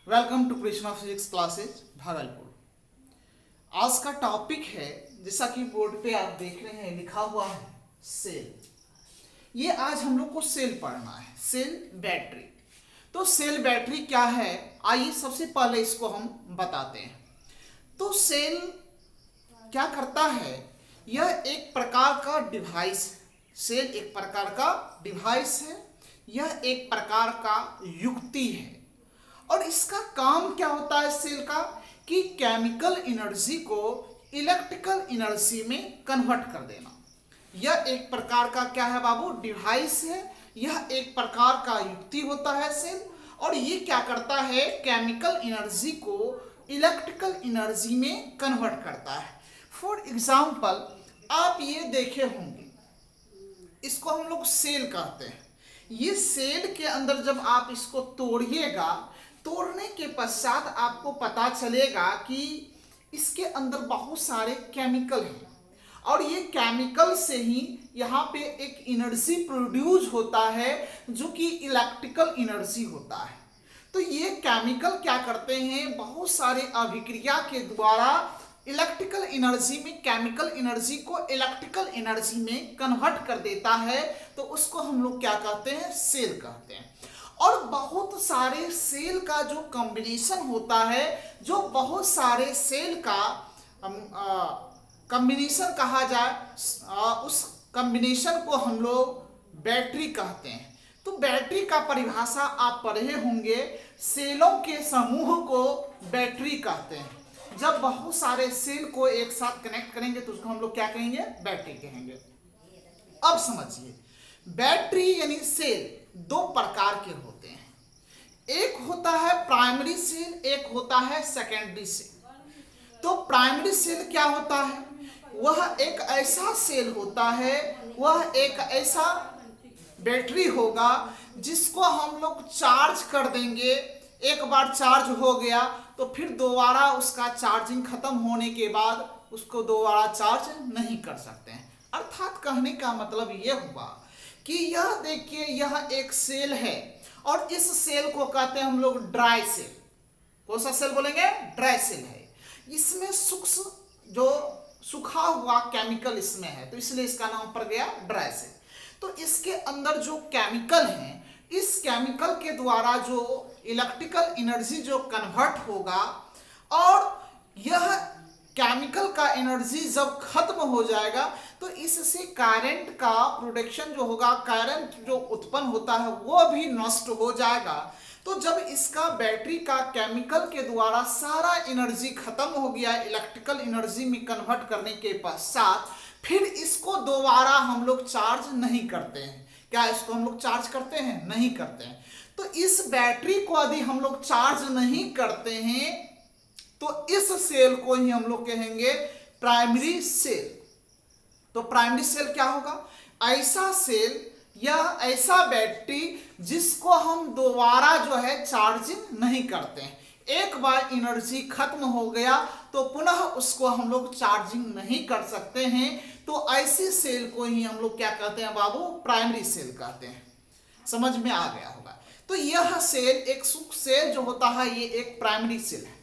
Welcome to Krishna physics classes Bhagalpur. आज का topic है, जैसा कि बोर्ड पे आप देख रहे हैं लिखा हुआ है सेल। ये आज हम लोग को सेल पढ़ना है, सेल बैटरी। तो सेल बैटरी क्या है, आइए सबसे पहले इसको हम बताते हैं। तो सेल क्या करता है, यह एक प्रकार का डिवाइस है। सेल एक प्रकार का डिवाइस है, यह एक प्रकार का युक्ति है। और इसका काम क्या होता है सेल का, कि केमिकल एनर्जी को इलेक्ट्रिकल एनर्जी में कन्वर्ट कर देना। यह एक प्रकार का क्या है बाबू, डिवाइस है। यह एक प्रकार का युक्ति होता है सेल। और ये क्या करता है, केमिकल एनर्जी को इलेक्ट्रिकल एनर्जी में कन्वर्ट करता है। फॉर एग्जाम्पल आप ये देखे होंगे, इसको हम लोग सेल कहते हैं। ये सेल के अंदर जब आप इसको तोड़िएगा, तोड़ने के पश्चात आपको पता चलेगा कि इसके अंदर बहुत सारे केमिकल हैं। और ये केमिकल से ही यहाँ पे एक एनर्जी प्रोड्यूस होता है, जो कि इलेक्ट्रिकल एनर्जी होता है। तो ये केमिकल क्या करते हैं, बहुत सारे अभिक्रिया के द्वारा इलेक्ट्रिकल एनर्जी में, केमिकल एनर्जी को इलेक्ट्रिकल एनर्जी में कन्वर्ट कर देता है। तो उसको हम लोग क्या कहते हैं, सेल कहते हैं। और बहुत सारे सेल का जो कॉम्बिनेशन होता है, जो बहुत सारे सेल का कॉम्बिनेशन कहा जाए, उस कॉम्बिनेशन को हम लोग बैटरी कहते हैं। तो बैटरी का परिभाषा आप पढ़े होंगे, सेलों के समूह को बैटरी कहते हैं। जब बहुत सारे सेल को एक साथ कनेक्ट करेंगे तो उसको हम लोग क्या कहेंगे, बैटरी कहेंगे। अब समझिए, बैटरी यानी सेल दो प्रकार के होते हैं। एक होता है प्राइमरी सेल, एक होता है सेकेंडरी सेल। तो प्राइमरी सेल क्या होता है, वह एक ऐसा सेल होता है, वह एक ऐसा बैटरी होगा जिसको हम लोग चार्ज कर देंगे। एक बार चार्ज हो गया तो फिर दोबारा उसका चार्जिंग खत्म होने के बाद उसको दोबारा चार्ज नहीं कर सकते हैं। अर्थात कहने का मतलब यह हुआ कि यह देखिए, यह एक सेल है और इस सेल को कहते हैं हम लोग ड्राई सेल। कौन सा सेल बोलेंगे, ड्राई सेल है। इसमें सूक्ष्म जो सूखा हुआ केमिकल इसमें है, तो इसलिए इसका नाम पड़ गया ड्राई सेल। तो इसके अंदर जो केमिकल हैं, इस केमिकल के द्वारा जो इलेक्ट्रिकल एनर्जी जो कन्वर्ट होगा, और यह केमिकल का एनर्जी जब खत्म हो जाएगा तो इससे करंट का प्रोडक्शन जो होगा, करंट जो उत्पन्न होता है वो भी नष्ट हो जाएगा। तो जब इसका बैटरी का केमिकल के द्वारा सारा एनर्जी खत्म हो गया इलेक्ट्रिकल एनर्जी में कन्वर्ट करने के पश्चात, फिर इसको दोबारा हम लोग चार्ज नहीं करते हैं। क्या इसको हम लोग चार्ज करते हैं, नहीं करते हैं। तो इस बैटरी को यदि हम लोग चार्ज नहीं करते हैं तो इस सेल को ही हम लोग कहेंगे प्राइमरी सेल। तो प्राइमरी सेल क्या होगा, ऐसा सेल या ऐसा बैटरी जिसको हम दोबारा जो है चार्जिंग नहीं करते हैं। एक बार एनर्जी खत्म हो गया तो पुनः उसको हम लोग चार्जिंग नहीं कर सकते हैं। तो ऐसे सेल को ही हम लोग क्या कहते हैं बाबू, प्राइमरी सेल कहते हैं। समझ में आ गया होगा। तो यह सेल, एक सूक्ष्म सेल जो होता है, ये एक प्राइमरी सेल है।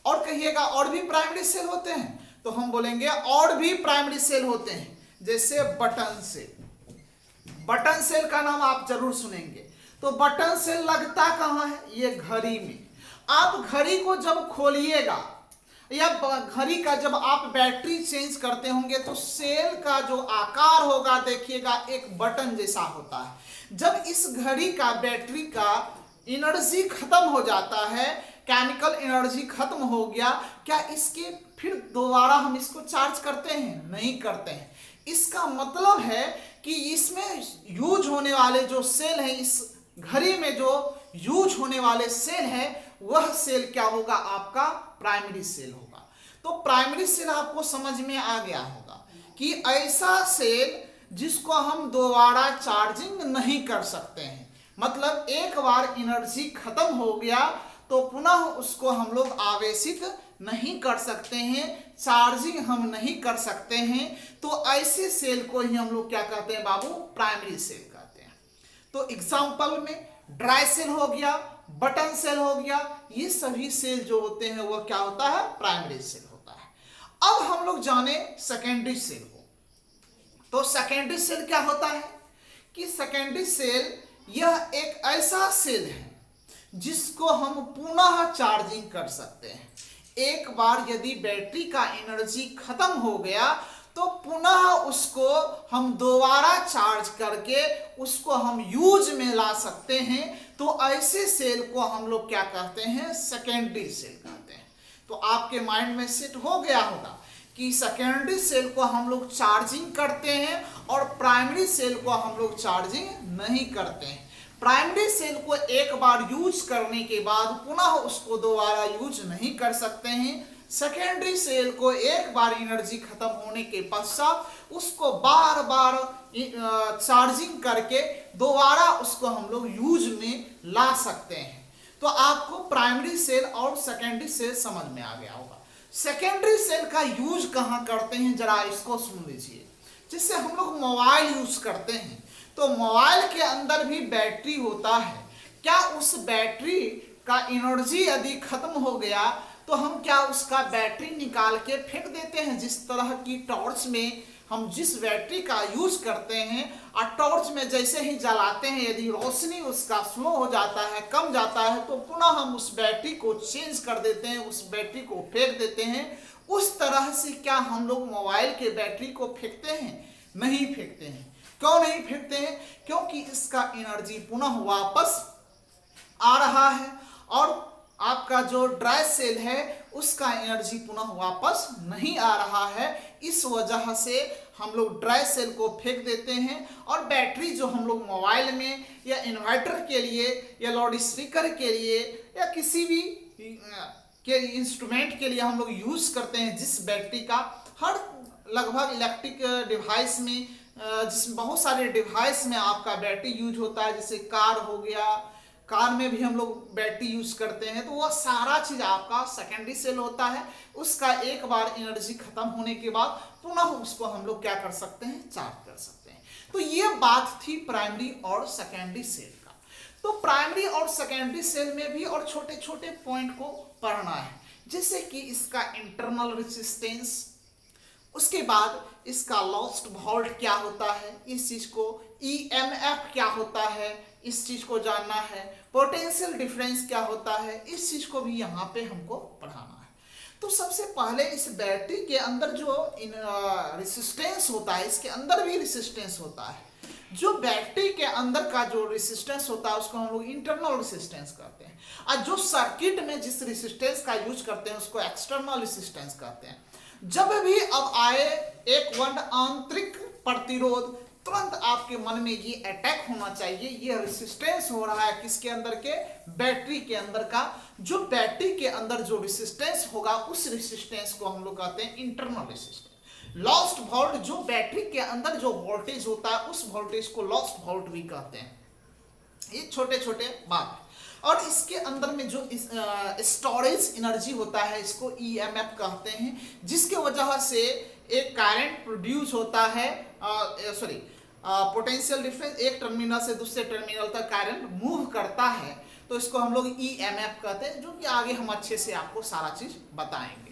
और कहिएगा और भी प्राइमरी सेल होते हैं, तो हम बोलेंगे और भी प्राइमरी सेल होते हैं, जैसे बटन सेल। बटन सेल का नाम आप जरूर सुनेंगे। तो बटन सेल लगता कहाँ है, ये घड़ी में। आप घड़ी को जब खोलिएगा या घड़ी का जब आप बैटरी चेंज करते होंगे तो सेल का जो आकार होगा देखिएगा एक बटन जैसा होता है। जब इस घड़ी का बैटरी का एनर्जी खत्म हो जाता है, केमिकल एनर्जी खत्म हो गया, क्या इसके फिर दोबारा हम इसको चार्ज करते हैं, नहीं करते हैं। इसका मतलब है कि इसमें यूज होने वाले जो सेल हैं, इस घड़ी में जो यूज होने वाले सेल है, वह सेल क्या होगा, आपका प्राइमरी सेल होगा। तो प्राइमरी सेल आपको समझ में आ गया होगा कि ऐसा सेल जिसको हम दोबारा चार्जिंग नहीं कर सकते हैं। मतलब एक बार एनर्जी खत्म हो गया तो पुनः उसको हम लोग आवेशित नहीं कर सकते हैं, चार्जिंग हम नहीं कर सकते हैं। तो ऐसे सेल को ही हम लोग क्या कहते हैं बाबू, प्राइमरी सेल कहते हैं। तो एग्जाम्पल में ड्राई सेल हो गया बटन सेल हो गया, ये सभी सेल जो होते हैं वो क्या होता है, प्राइमरी सेल होता है। अब हम लोग जाने सेकेंडरी सेल को। तो सेकेंडरी सेल क्या होता है कि सेकेंडरी सेल यह एक ऐसा सेल है जिसको हम पुनः चार्जिंग कर सकते हैं। एक बार यदि बैटरी का एनर्जी खत्म हो गया तो पुनः उसको हम दोबारा चार्ज करके उसको हम यूज में ला सकते हैं। तो ऐसे सेल को हम लोग क्या कहते हैं, सेकेंडरी सेल कहते हैं। तो आपके माइंड में सेट हो गया होगा कि सेकेंडरी सेल को हम लोग चार्जिंग करते हैं और प्राइमरी सेल को हम लोग चार्जिंग नहीं करते हैं। प्राइमरी सेल को एक बार यूज करने के बाद पुनः उसको दोबारा यूज नहीं कर सकते हैं। सेकेंडरी सेल को एक बार एनर्जी खत्म होने के पश्चात उसको बार बार चार्जिंग करके दोबारा उसको हम लोग यूज में ला सकते हैं। तो आपको प्राइमरी सेल और सेकेंडरी सेल समझ में आ गया होगा। सेकेंडरी सेल का यूज कहाँ करते हैं, जरा इसको सुन लीजिए। जिससे हम लोग मोबाइल यूज करते हैं तो मोबाइल के अंदर भी बैटरी होता है। क्या उस बैटरी का एनर्जी यदि खत्म हो गया तो हम क्या उसका बैटरी निकाल के फेंक देते हैं? जिस तरह की टॉर्च में हम जिस बैटरी का यूज करते हैं और टॉर्च में जैसे ही जलाते हैं यदि रोशनी उसका स्लो हो जाता है, कम जाता है, तो पुनः हम उस बैटरी को चेंज कर देते हैं, उस बैटरी को फेंक देते हैं। उस तरह से क्या हम लोग मोबाइल के बैटरी को फेंकते हैं? नहीं फेंकते हैं। क्यों नहीं फेंकते हैं? क्योंकि इसका एनर्जी पुनः वापस आ रहा है और आपका जो ड्राई सेल है उसका एनर्जी पुनः वापस नहीं आ रहा है। इस वजह से हम लोग ड्राई सेल को फेंक देते हैं और बैटरी जो हम लोग मोबाइल में या इन्वर्टर के लिए या लाउड स्पीकर के लिए या किसी भी के इंस्ट्रूमेंट के लिए हम लोग यूज करते हैं, जिस बैटरी का हर लगभग इलेक्ट्रिक डिवाइस में जिसमें बहुत सारे डिवाइस में आपका बैटरी यूज होता है, जैसे कार हो गया, कार में भी हम लोग बैटरी यूज करते हैं। तो वह सारा चीज आपका सेकेंडरी सेल होता है। उसका एक बार एनर्जी खत्म होने के बाद पुनः उसको हम लोग क्या कर सकते हैं, चार्ज कर सकते हैं। तो ये बात थी प्राइमरी और सेकेंडरी सेल का। तो प्राइमरी और सेकेंडरी सेल में भी और छोटे छोटे पॉइंट को पढ़ना है, जैसे कि इसका इंटरनल रेजिस्टेंस, उसके बाद इसका लॉस्ट वोल्ट क्या होता है, इस चीज को ईएमएफ क्या होता है, इस चीज को जानना है। पोटेंशियल डिफरेंस क्या होता है, इस चीज को भी यहाँ पे हमको पढ़ाना है। तो सबसे पहले इस बैटरी के अंदर जो रेसिस्टेंस होता है, इसके अंदर भी रेसिस्टेंस होता है। जो बैटरी के अंदर का जो रेसिस्टेंस होता है उसको हम लोग इंटरनल रेसिस्टेंस कहते हैं, और जो सर्किट में जिस रेसिस्टेंस का यूज करते हैं उसको एक्सटर्नल रेसिस्टेंस कहते हैं। जब भी अब आए एक वर्ड आंतरिक प्रतिरोध, तुरंत आपके मन में ये अटैक होना चाहिए, ये रेसिस्टेंस हो रहा है किसके अंदर के, बैटरी के अंदर का। जो बैटरी के अंदर जो रेसिस्टेंस होगा उस रेसिस्टेंस को हम लोग कहते हैं इंटरनल रेसिस्टेंस। लॉस्ट वोल्ट, जो बैटरी के अंदर जो वोल्टेज होता है उस वोल्टेज को लॉस्ट वोल्ट भी कहते हैं। ये छोटे छोटे बात। और इसके अंदर में जो स्टोरेज एनर्जी होता है इसको ईएमएफ कहते हैं, जिसके वजह से एक करंट प्रोड्यूस होता है, पोटेंशियल डिफरेंस, एक टर्मिनल से दूसरे टर्मिनल तक करंट मूव करता है, तो इसको हम लोग ईएमएफ कहते हैं, जो कि आगे हम अच्छे से आपको सारा चीज बताएंगे।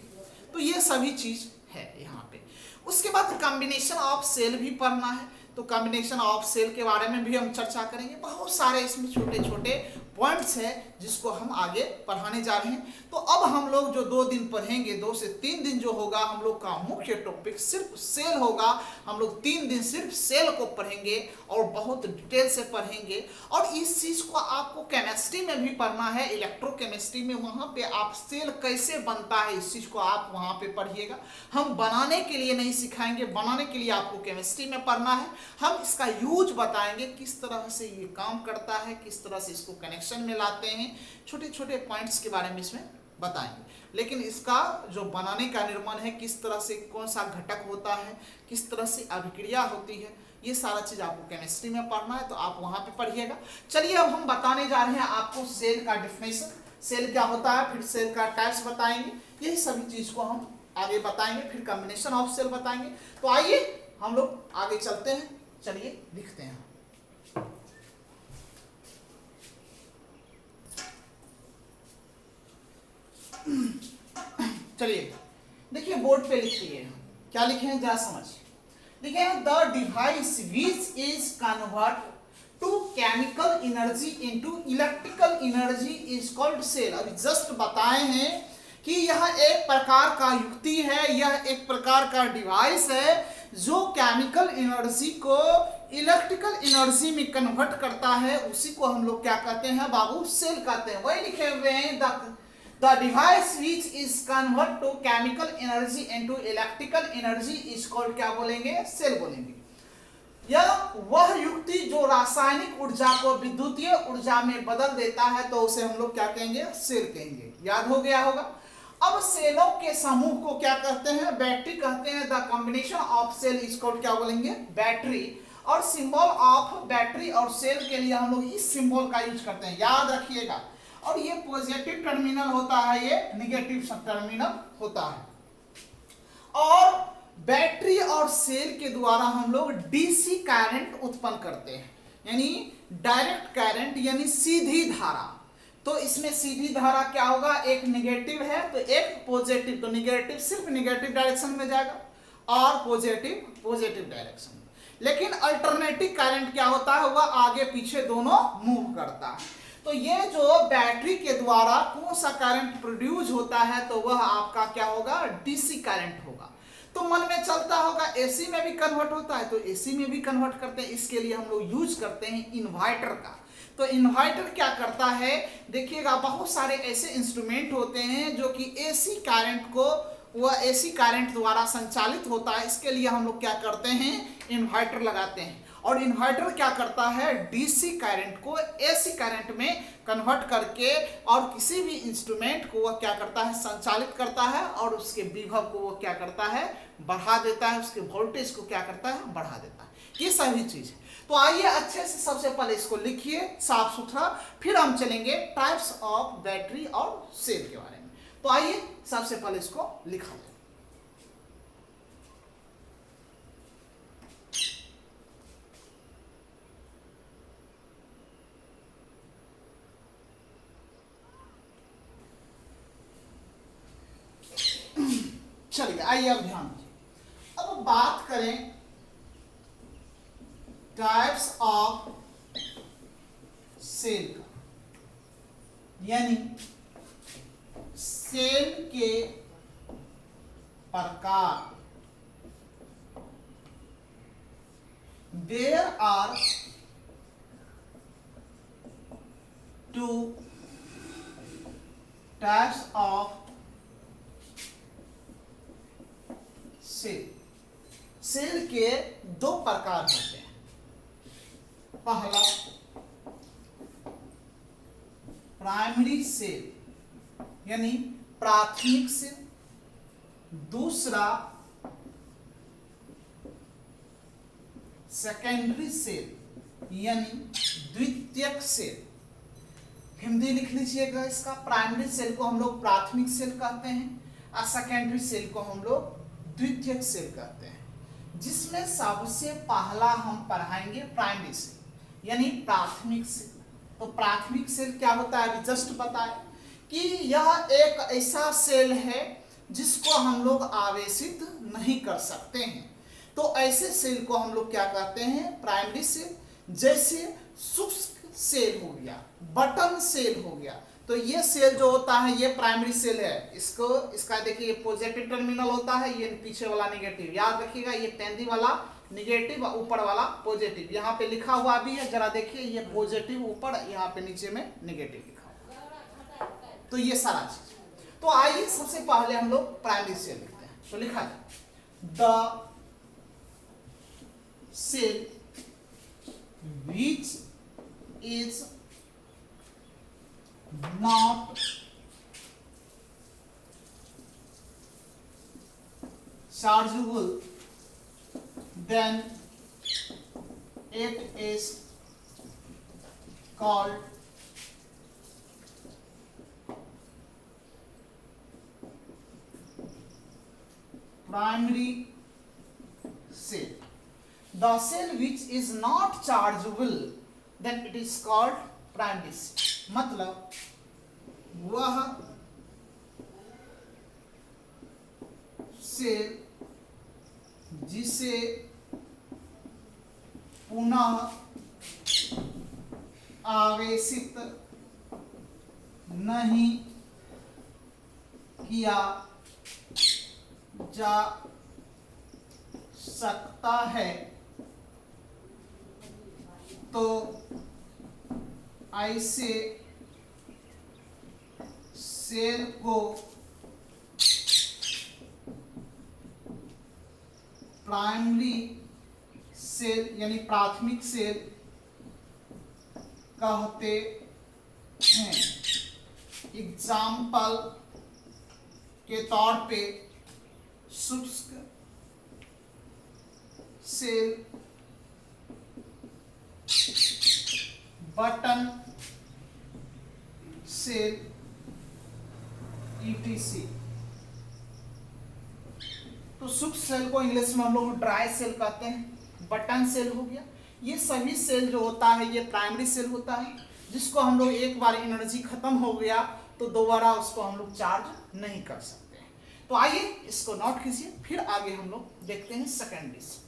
तो ये सभी चीज है यहाँ पे। उसके बाद कॉम्बिनेशन ऑफ सेल भी पढ़ना है, तो कॉम्बिनेशन ऑफ सेल के बारे में भी हम चर्चा करेंगे। बहुत सारे इसमें छोटे छोटे पॉइंट्स हैं जिसको हम आगे पढ़ाने जा रहे हैं। तो अब हम लोग जो 2 दिन पढ़ेंगे, 2 से 3 दिन जो होगा हम लोग का मुख्य टॉपिक सिर्फ सेल होगा। हम लोग 3 दिन सिर्फ सेल को पढ़ेंगे और बहुत डिटेल से पढ़ेंगे। और इस चीज को आपको केमिस्ट्री में भी पढ़ना है, इलेक्ट्रोकेमिस्ट्री में, वहां पे आप सेल कैसे बनता है इस चीज को आप वहां पे पढ़िएगा। हम बनाने के लिए नहीं सिखाएंगे, बनाने के लिए आपको केमिस्ट्री में पढ़ना है। हम इसका यूज बताएंगे, किस तरह से ये काम करता है, किस तरह से इसको कनेक्शन में लाते हैं, छोटे छोटे पॉइंट्स के बारे में इसमें बताएंगे। लेकिन इसका जो बनाने का निर्माण है, किस तरह से कौन सा घटक होता है, किस तरह से अभिक्रिया होती है, ये सारा चीज आपको केमिस्ट्री में पढ़ना है, तो आप वहां पे पढ़िएगा। चलिए अब हम बताने जा रहे हैं आपको सेल का डेफिनेशन, सेल क्या होता है, फिर सेल का टाइप्स बताएंगे, यही सभी चीज को हम आगे बताएंगे, फिर कॉम्बिनेशन ऑफ सेल बताएंगे। तो आइए हम लोग आगे चलते हैं, चलिए दिखते हैं। चलिए देखिए बोर्ड पे लिखिए, क्या लिखे हैं जरा समझ। लिखे हैं the device which is convert to chemical energy into electrical energy is called cell. अभी जस्ट बताए हैं कि यह एक प्रकार का युक्ति है, यह एक प्रकार का डिवाइस है जो केमिकल एनर्जी को इलेक्ट्रिकल एनर्जी में कन्वर्ट करता है, उसी को हम लोग क्या कहते हैं बाबू, सेल कहते हैं। वही लिखे हुए हैं the device which is convert to chemical energy into electrical energy is called, क्या बोलेंगे, सेल बोलेंगे। यह वह युक्ति जो रासायनिक ऊर्जा को विद्युतीय ऊर्जा में बदल देता है तो उसे हम लोग क्या कहेंगे, सेल कहेंगे। याद हो गया होगा। अब सेलों के समूह को क्या कहते हैं, बैटरी कहते हैं। The combination of cell is called, क्या बोलेंगे, बैटरी। और सिंबल ऑफ बैटरी और सेल के लिए हम लोग इस सिंबल का यूज करते हैं, याद रखिएगा। और ये पॉजिटिव टर्मिनल होता है, ये नेगेटिव टर्मिनल होता है। और बैटरी और सेल के द्वारा हम लोग डीसी करंट उत्पन्न करते हैं, यानी डायरेक्ट करंट, यानी सीधी धारा। तो इसमें सीधी धारा क्या होगा, एक नेगेटिव है तो एक पॉजिटिव, तो नेगेटिव सिर्फ नेगेटिव डायरेक्शन में जाएगा और पॉजिटिव पॉजिटिव डायरेक्शन में। लेकिन अल्टरनेटिव करंट क्या होता है, वह आगे पीछे दोनों मूव करता है। तो ये जो बैटरी के द्वारा कौन सा करंट प्रोड्यूस होता है तो वह आपका क्या होगा, डीसी करंट होगा। तो मन में चलता होगा एसी में भी कन्वर्ट होता है, तो एसी में भी कन्वर्ट करते हैं। इसके लिए हम लोग यूज करते हैं इन्वर्टर का। तो इन्वर्टर क्या करता है, देखिएगा बहुत सारे ऐसे इंस्ट्रूमेंट होते हैं जो कि एसी करंट को, वह एसी करंट द्वारा संचालित होता है। इसके लिए हम लोग क्या करते हैं, इन्वर्टर लगाते हैं। और इन्वर्टर क्या करता है, डीसी करंट को एसी करंट में कन्वर्ट करके और किसी भी इंस्ट्रूमेंट को वह क्या करता है, संचालित करता है और उसके विभव को वह क्या करता है, बढ़ा देता है, उसके वोल्टेज को क्या करता है, बढ़ा देता है। ये सभी चीज है। तो आइए अच्छे से सबसे पहले इसको लिखिए साफ सुथरा, फिर हम चलेंगे टाइप्स ऑफ बैटरी और सेल के बारे में। तो आइए सबसे पहले इसको लिखा जाए। चलिए आइए अब ध्यान दीजिए। अब बात करें टाइप्स ऑफ सेल का, यानी सेल के प्रकार। There are two types of cell. Cell के दो प्रकार होते हैं। पहला प्राइमरी सेल, यानी प्राथमिक सेल। दूसरा सेकेंडरी सेल, यानी द्वितीयक सेल। हिंदी लिख लीजिएगा इसका। प्राइमरी सेल को हम लोग प्राथमिक सेल कहते हैं और सेकेंडरी सेल को हम लोग द्वितीयक सेल कहते हैं। जिसमें सबसे पहला हम पढ़ाएंगे प्राइमरी सेल, यानी प्राथमिक सेल। तो प्राथमिक सेल क्या होता है, अभी जस्ट बताए कि यह एक ऐसा सेल है जिसको हम लोग आवेशित नहीं कर सकते हैं। तो ऐसे सेल को हम लोग क्या कहते हैं, प्राइमरी सेल। जैसे शुष्क सेल हो गया, बटन सेल हो गया। तो ये सेल जो होता है ये प्राइमरी सेल है। इसका देखिए पॉजिटिव टर्मिनल होता है, ये पीछे वाला नेगेटिव। याद रखिएगा, ये पेंदी वाला नेगेटिव और ऊपर वाला पॉजिटिव। यहाँ पे लिखा हुआ भी है, जरा देखिए, ये पॉजिटिव ऊपर, यहाँ पे नीचे में नेगेटिव लिखा हुआ। तो ये सारा चीज। तो आइए सबसे पहले हम लोग प्राइमरी सेल लिखते हैं। तो लिखा जाए the cell which is not chargeable, then it is called primary cell. The cell which is not chargeable, then it is called primary cell. मतलब वह सेल जिसे पुनः आवेशित नहीं किया जा सकता है, तो ऐसे सेल को प्राइमरी सेल यानी प्राथमिक सेल कहते हैं। एग्जाम्पल के तौर पे शुष्क सेल, बटन सेल, ETC। तो शुष्क सेल को इंग्लिश में हम लोग ड्राई सेल कहते हैं। बटन सेल हो गया। ये सभी सेल जो होता है ये प्राइमरी सेल होता है, जिसको हम लोग एक बार एनर्जी खत्म हो गया तो दोबारा उसको हम लोग चार्ज नहीं कर सकते हैं। तो आइए इसको नोट कीजिए, फिर आगे हम लोग देखते हैं सेकेंडरी सेल।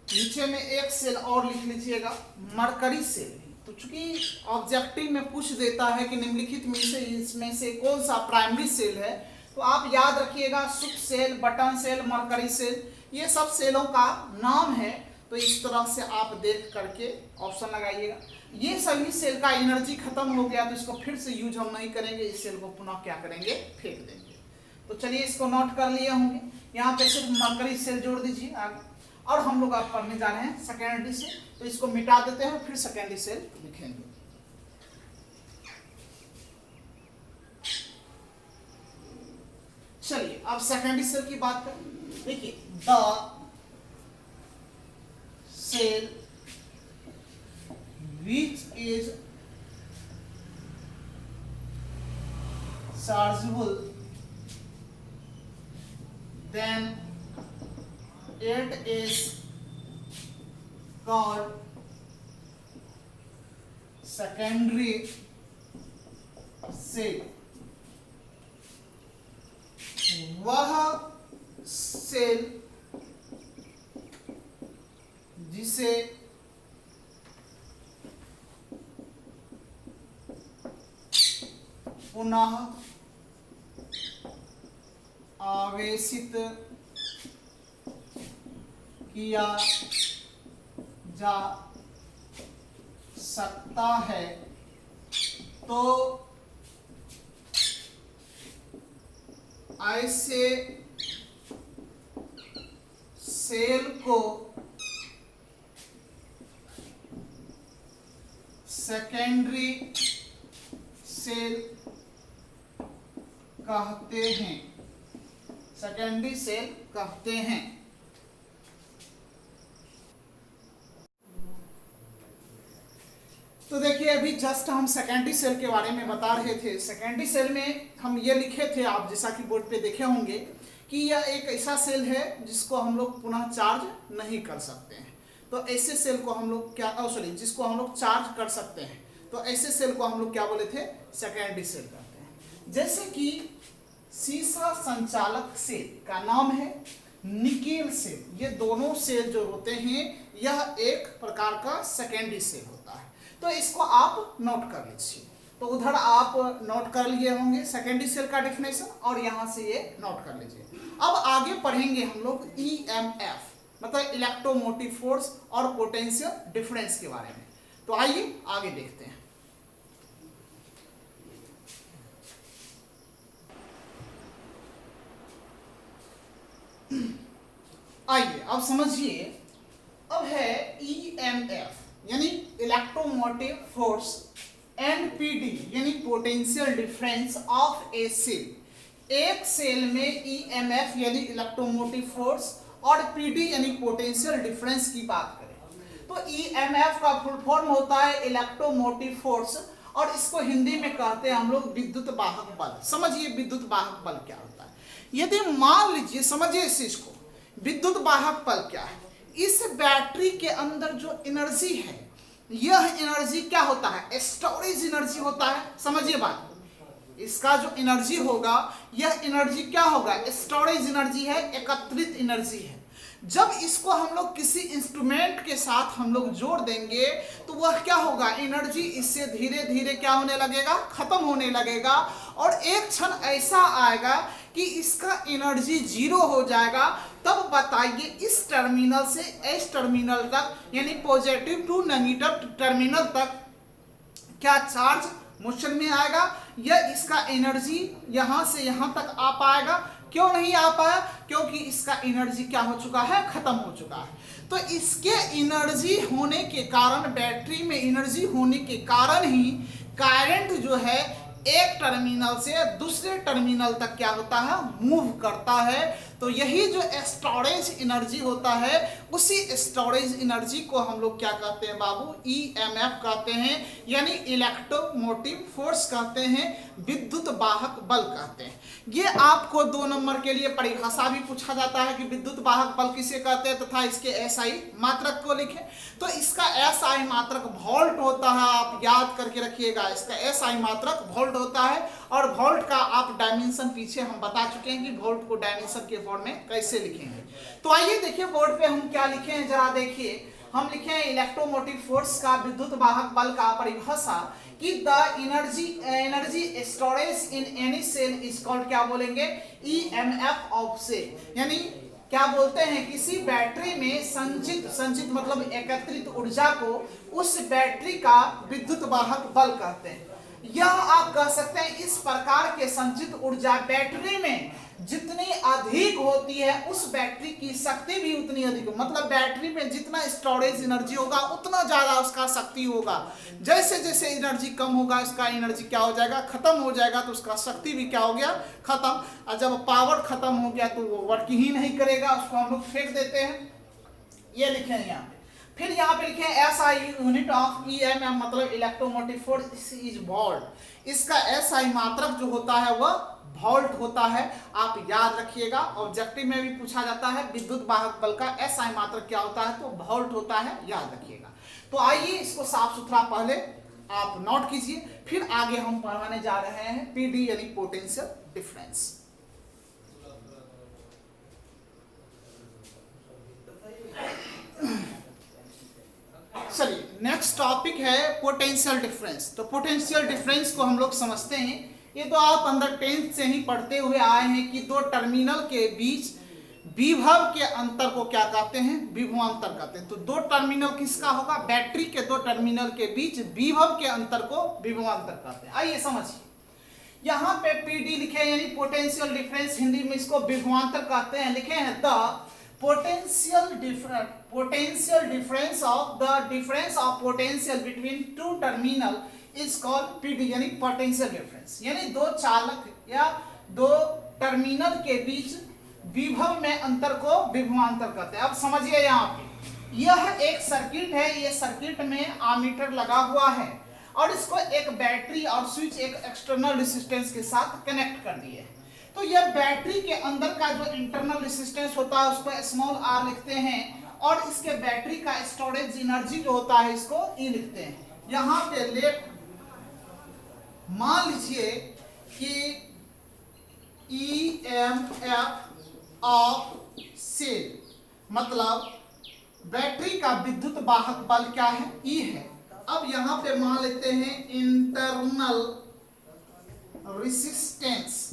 नीचे में एक सेल और लिख लीजिएगा, मरकरी सेल। तो चूंकि ऑब्जेक्टिव में पूछ देता है कि निम्नलिखित में से इसमें से कौन सा प्राइमरी सेल है, तो आप याद रखिएगा शुष्क cell, button cell, mercury cell, ये सब सेलों का नाम है। तो इस तरह से आप देख करके ऑप्शन लगाइएगा। ये सभी सेल का एनर्जी खत्म हो गया तो इसको फिर से यूज हम नहीं करेंगे, इस सेल को पुनः क्या करेंगे, फेंक देंगे। तो चलिए इसको नोट कर लिए होंगे। यहाँ पे सिर्फ मरकरी सेल जोड़ दीजिए आगे। और हम लोग आप पढ़ने जा रहे हैं सेकेंडरी सेल, तो इसको मिटा देते हैं, फिर सेकेंडरी सेल लिखेंगे। चलिए अब सेकेंडरी सेल की बात करें। देखिए, the cell which is chargeable then it is called secondary cell। वह सेल जिसे पुनः आवेशित किया जा सकता है, तो ऐसे सेल को सेकेंडरी सेल कहते हैं। सेकेंडरी सेल कहते हैं। तो देखिए अभी जस्ट हम सेकेंडरी सेल के बारे में बता रहे थे। सेकेंडरी सेल में हम ये लिखे थे, आप जैसा कि बोर्ड पे देखे होंगे, कि यह एक ऐसा सेल है जिसको हम लोग पुनः चार्ज नहीं कर सकते हैं। तो ऐसे सेल को हम लोग क्या, जिसको हम लोग चार्ज कर सकते हैं, तो ऐसे सेल को हम लोग क्या बोले थे, सेकेंडरी सेल कहते हैं। जैसे कि सीसा संचालक सेल का नाम है निकेल सेल। ये दोनों सेल जो होते हैं यह एक प्रकार का सेकेंडरी सेल होता है। तो इसको आप नोट कर लीजिए। तो उधर आप नोट कर लिए होंगे सेकेंडरी सेल का डेफिनेशन, और यहाँ से ये नोट कर लीजिए। अब आगे पढ़ेंगे हम लोग EMF मतलब इलेक्ट्रोमोटिव फोर्स और पोटेंशियल डिफरेंस के बारे में। तो आइए आगे देखते हैं। आइए अब समझिए। अब है EMF यानी इलेक्ट्रोमोटिव फोर्स एंड PD यानी potential difference of a cell. एक सेल में EMF यानी इलेक्ट्रोमोटिव फोर्स और PD यानी पोटेंशियल डिफरेंस की बात करें तो EMF का फुल फॉर्म होता है इलेक्ट्रोमोटिव फोर्स, और इसको हिंदी में कहते हैं हम लोग विद्युत वाहक बल। समझिए विद्युत वाहक बल क्या होता है। यदि मान लीजिए, समझिए इस चीज को, विद्युत वाहक बल क्या है। इस बैटरी के अंदर जो एनर्जी है यह एनर्जी क्या होता है, स्टोरेज एनर्जी होता है। समझिए बात, इसका जो एनर्जी होगा यह एनर्जी क्या होगा, स्टोरेज एनर्जी है, एकत्रित एनर्जी है। जब इसको हम लोग किसी इंस्ट्रूमेंट के साथ हम लोग जोड़ देंगे तो वह क्या होगा, एनर्जी इससे धीरे धीरे क्या होने लगेगा, खत्म होने लगेगा। और एक क्षण ऐसा आएगा कि इसका एनर्जी जीरो हो जाएगा। तब बताइए इस टर्मिनल से इस टर्मिनल तक, यानी पॉजिटिव टू नेगेटिव टर्मिनल तक क्या चार्ज मोशन में आएगा, या इसका एनर्जी यहां से यहां तक आ पाएगा? क्यों नहीं आ पाया? क्योंकि इसका एनर्जी क्या हो चुका है, खत्म हो चुका है। तो इसके एनर्जी होने के कारण, बैटरी में एनर्जी होने के कारण ही करंट जो है एक टर्मिनल से दूसरे टर्मिनल तक क्या होता है, मूव करता है। तो यही जो स्टोरेज एनर्जी होता है, उसी स्टोरेज एनर्जी को हम लोग क्या कहते हैं बाबू, ईएमएफ कहते हैं, यानी इलेक्ट्रोमोटिव फोर्स कहते हैं, विद्युत वाहक बल कहते हैं। ये आपको 2 नंबर के लिए परिभाषा भी पूछा जाता है कि विद्युत वाहक बल किसे कहते हैं तथा इसके एसआई मात्रक को लिखें। तो इसका एसआई मात्रक वोल्ट होता है, आप याद करके रखिएगा, इसका एसआई मात्रक वोल्ट होता है। और वोल्ट का आप डायमेंशन पीछे हम बता चुके हैं कि वोल्ट को डायमेंशन के फॉर्म में कैसे लिखेंगे। तो आइए देखिए बोर्ड पे हम क्या लिखे हैं, जरा देखिए। हम लिखे हैं इलेक्ट्रोमोटिव फोर्स का, विद्युत वाहक बल का परिभाषा कि the energy storage in any cell is called, क्या बोलेंगे, ईएमएफ ऑफ सेल। यानी क्या बोलते हैं, किसी बैटरी में संचित मतलब एकत्रित ऊर्जा को उस बैटरी का विद्युत वाहक बल कहते हैं। यह आप कह सकते हैं इस प्रकार के संचित ऊर्जा बैटरी में जितनी अधिक होती है, उस बैटरी की शक्ति भी उतनी अधिक, मतलब बैटरी में जितना स्टोरेज एनर्जी होगा उतना ज्यादा उसका शक्ति होगा। जैसे जैसे एनर्जी कम होगा उसका एनर्जी क्या हो जाएगा, खत्म हो जाएगा, तो उसका शक्ति भी क्या हो गया, खत्म। और जब पावर खत्म हो गया तो वो वर्क ही नहीं करेगा, उसको हम लोग फेंक देते हैं। ये लिखे हैं यहाँ पे। फिर यहाँ पे लिखे एसआई यूनिट ऑफ ईएमएफ, मतलब इलेक्ट्रोमोटिव फोर्स इज वोल्ट। इसका एसआई मात्रक जो होता है वह वोल्ट होता है, आप याद रखिएगा। ऑब्जेक्टिव में भी पूछा जाता है विद्युत वाहक बल का एसआई मात्रक क्या होता है, तो वोल्ट होता है, याद रखिएगा। तो आइए इसको साफ सुथरा पहले आप नोट कीजिए, फिर आगे हम पढ़ाने जा रहे हैं पीडी यानी पोटेंशियल डिफरेंस। चलिए नेक्स्ट टॉपिक है पोटेंशियल डिफरेंस। तो पोटेंशियल डिफरेंस को हम लोग समझते हैं। ये तो आप अंदर 10th से ही पढ़ते हुए आए हैं कि दो टर्मिनल के बीच विभव के अंतर को क्या कहते हैं, विभवांतर कहते हैं। तो दो टर्मिनल किसका होगा, बैटरी के दो टर्मिनल के बीच विभव के अंतर को विभवांतर कहते हैं। आइए समझिए, यहाँ पे पीडी लिखे यानी पोटेंशियल डिफरेंस, हिंदी में इसको विभवांतर कहते हैं। लिखे हैं the potential difference of the difference of potential between two terminal is called PD यानी potential difference। यानी दो चालक या दो टर्मिनल के बीच विभव में अंतर को विभवांतर कहते हैं। अब समझिए, यहाँ पे यह एक सर्किट है, ये सर्किट में आमीटर लगा हुआ है और इसको एक बैटरी और स्विच एक एक्सटर्नल रेजिस्टेंस के साथ कनेक्ट कर दिए। तो यह बैटरी के अंदर का जो इंटरनल रेजिस्टेंस होता है उसको स्मॉल r लिखते हैं, और इसके बैटरी का स्टोरेज एनर्जी जो होता है इसको E लिखते हैं। यहाँ पे लेट मान लीजिए कि EMF ऑफ सेल, मतलब बैटरी का विद्युत वाहक बल क्या है, E है। अब यहाँ पे मान लेते हैं इंटरनल रेजिस्टेंस।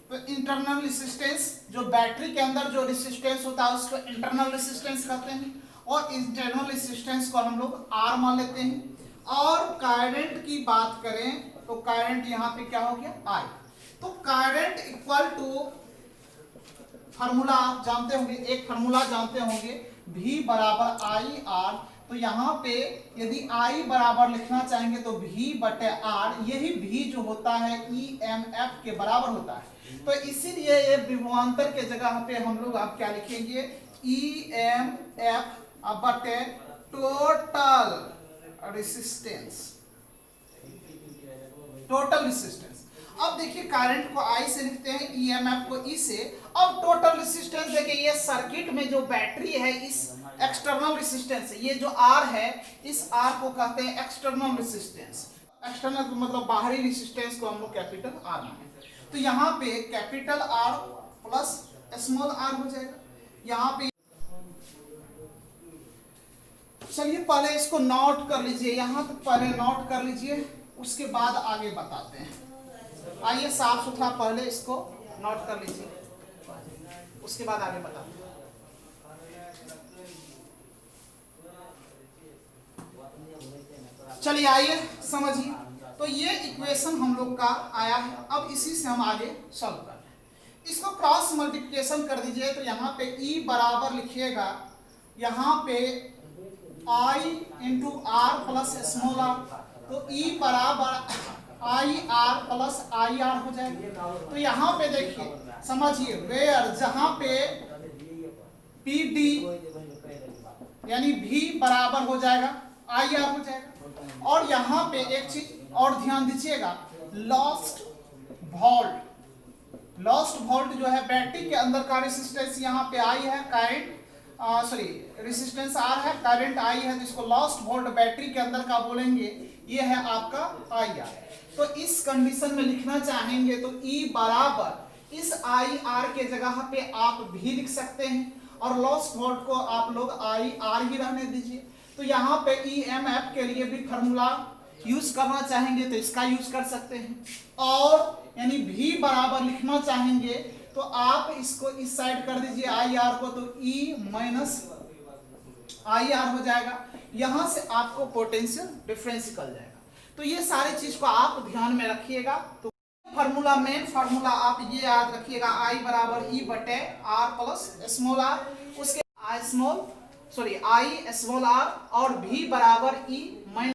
तो इंटरनल रेजिस्टेंस, जो बैटरी के अंदर जो रेजिस्टेंस होता है उसको इंटरनल रेजिस्टेंस कहते हैं, और इंटरनल रेजिस्टेंस को हम लोग R मान लेते हैं। और करंट की बात करें तो करंट यहाँ पे क्या हो गया, I। तो करंट इक्वल टू फार्मूला आप जानते होंगे, एक फार्मूला जानते होंगे, V बराबर IR। तो यहाँ पे यदि I बराबर लिखना चाहेंगे तो V बटे R, यही V जो होता है EMF के बराबर होता है। तो इसीलिए ये विभवांतर के जगह पे हम लोग आप क्या लिखेंगे, EMF बटे टोटल रेजिस्टेंस, टोटल रेजिस्टेंस। अब देखिए करंट को I से लिखते हैं, ईएमएफ को E से। अब टोटल रेजिस्टेंस देखिए, ये सर्किट में जो बैटरी है इस एक्सटर्नल रेजिस्टेंस, ये जो R है इस R को कहते हैं एक्सटर्नल रेजिस्टेंस। एक्सटर्नल मतलब बाहरी रेजिस्टेंस को हम लोग कैपिटल R माने। तो यहाँ पे capital R plus small r हो जाएगा। यहाँ पे चलिए पहले इसको नोट कर लीजिए, यहाँ तक पहले नोट कर लीजिए, उसके बाद आगे बताते हैं। आइए साफ सुथरा पहले इसको नोट कर लीजिए, उसके बाद आगे बताते हैं। चलिए आइए समझिए। तो ये इक्वेशन हम लोग का आया है, अब इसी से हम आगे सॉल्व कर रहे हैं। इसको क्रॉस मल्टीप्लिकेशन कर दीजिए, तो यहाँ पे E बराबर लिखिएगा, यहाँ पे I into R plus small r, तो E बराबर IR प्लस IR हो जाएगा। तो यहाँ पे देखिए समझिए, वेयर जहाँ पे PD यानी V बराबर हो जाएगा IR हो जाएगा। और यहाँ पे एक चीज और ध्यान दीजिएगा, लॉस्ट वोल्ट जो है बैटरी के अंदर का रेजिस्टेंस यहाँ पे I है, करंट रेजिस्टेंस R है, करंट I है, तो इसको लॉस्ट वोल्ट बैटरी के अंदर का बोलेंगे, ये है आपका IR। तो इस कंडीशन में लिखना चाहेंगे तो E बराबर इस IR के जगह पे आप भी लिख सकते हैं, और लॉस्ट वोल्ट को आप लोग IR ही रहने दीजिए। तो यहाँ पे EMF के लिए भी फार्मूला यूज करना चाहेंगे तो इसका यूज कर सकते हैं, और यानी V बराबर लिखना चाहेंगे तो आप इसको इस साइड कर दीजिए IR को, तो E माइनस IR हो जाएगा। यहां से आपको पोटेंशियल डिफरेंस निकल जाएगा। तो ये सारी चीज को आप ध्यान में रखिएगा। तो फार्मूला, मेन फार्मूला आप ये याद रखिएगा, I बराबर E बटे R प्लस स्मॉल r, उसके I स्मॉल r और V बराबर E माइनस